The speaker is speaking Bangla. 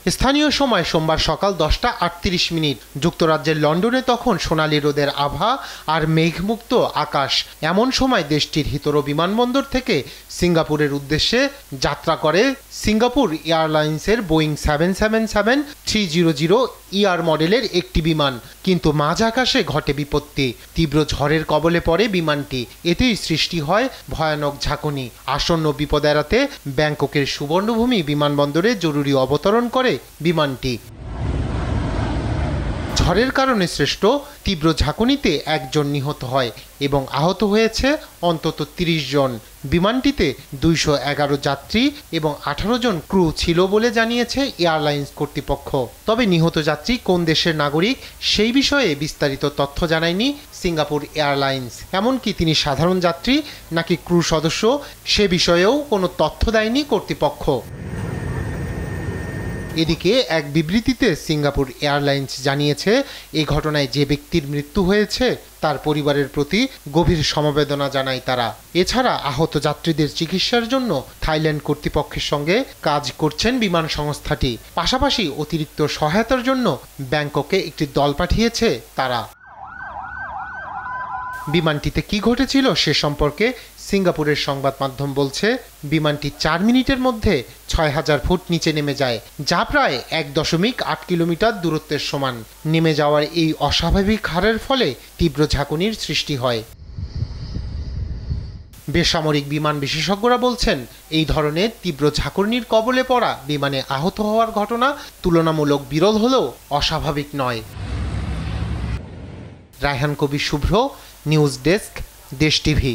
স্থানীয় সময় সোমবার সকাল 10:38 যুক্তরাজ্যের লন্ডনে তখন সোনালি রোদের আভা আর মেঘমুক্ত আকাশ। এমন সময় দেশটির হিথরো বিমানবন্দর থেকে সিঙ্গাপুরের উদ্দেশ্যে যাত্রা করে সিঙ্গাপুর এয়ারলাইন্সের বোয়িং 777-300 মডেলের একটি বিমান। কিন্তু মাঝ আকাশে ঘটে বিপত্তি। তীব্র ঝড়ের কবলে পড়ে বিমানটি। এতেই সৃষ্টি হয় ভয়ানক ঝাঁকুনি। আসন্ন বিপদ এড়াতে ব্যাংককের সুবর্ণভূমি বিমানবন্দরে জরুরি অবতরণ করে বিমানটি। ঝড়ের কারণে সৃষ্ট তীব্র ঝাঁকুনিতে একজন নিহত হয় এবং আহত হয়েছে অন্তত 30 জন। বিমানটিতে 211 যাত্রী এবং 18 জন ক্রু ছিল বলে জানিয়েছে এয়ারলাইন্স কর্তৃপক্ষ। তবে নিহত যাত্রী কোন দেশের নাগরিক সেই বিষয়ে বিস্তারিত তথ্য জানায়নি সিঙ্গাপুর এয়ারলাইন্স। এমনকি তিনি সাধারণ যাত্রী নাকি ক্রু সদস্য সে বিষয়েও কোনো তথ্য দেয়নি কর্তৃপক্ষ। এদিকে এক বিবৃতিতে সিঙ্গাপুর এয়ারলাইন্স জানিয়েছে, এই ঘটনায় যে ব্যক্তির মৃত্যু হয়েছে তার পরিবারের প্রতি গভীর সমবেদনা জানায় তারা। এছাড়া আহত যাত্রীদের চিকিৎসার জন্য থাইল্যান্ড কর্তৃপক্ষের সঙ্গে কাজ করছেন বিমান সংস্থাটি। পাশাপাশি অতিরিক্ত সহায়তার জন্য ব্যাংককে একটি দল পাঠিয়েছে তারা। বিমানটিতে কি ঘটেছিল সে সম্পর্কে সিঙ্গাপুরের সংবাদ মাধ্যম বলছে, বিমানটি 4 মিনিটের মধ্যে 6000 ফুট নিচে নেমে যায়, যা প্রায় 1.8 কিলোমিটার দূরত্বের সমান। নেমে যাওয়ার এই অস্বাভাবিক হারের ফলে তীব্র ঝাঁকুনির সৃষ্টি হয়। বেসামরিক বিমান বিশেষজ্ঞরা বলছেন, এই ধরনের তীব্র ঝাঁকুনির কবলে পড়া বিমানে আহত হওয়ার ঘটনা তুলনামূলক বিরল হলেও অস্বাভাবিক নয়। রায়হান কবির শুভ্র, নিউজ ডেস্ক, দেশ টিভি।